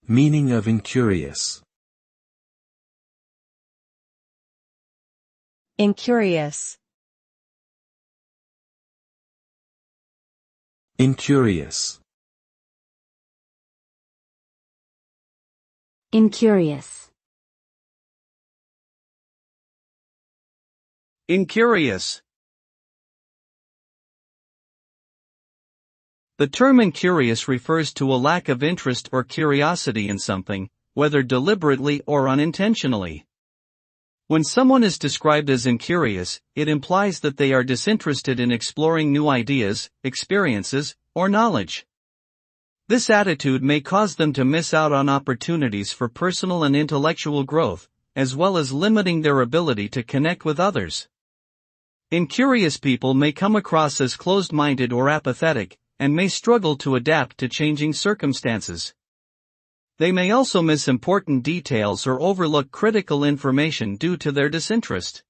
Meaning of incurious. Incurious. Incurious. Incurious. Incurious. The term incurious refers to a lack of interest or curiosity in something, whether deliberately or unintentionally. When someone is described as incurious, it implies that they are disinterested in exploring new ideas, experiences, or knowledge. This attitude may cause them to miss out on opportunities for personal and intellectual growth, as well as limiting their ability to connect with others. Incurious people may come across as closed-minded or apathetic, and may struggle to adapt to changing circumstances. They may also miss important details or overlook critical information due to their disinterest.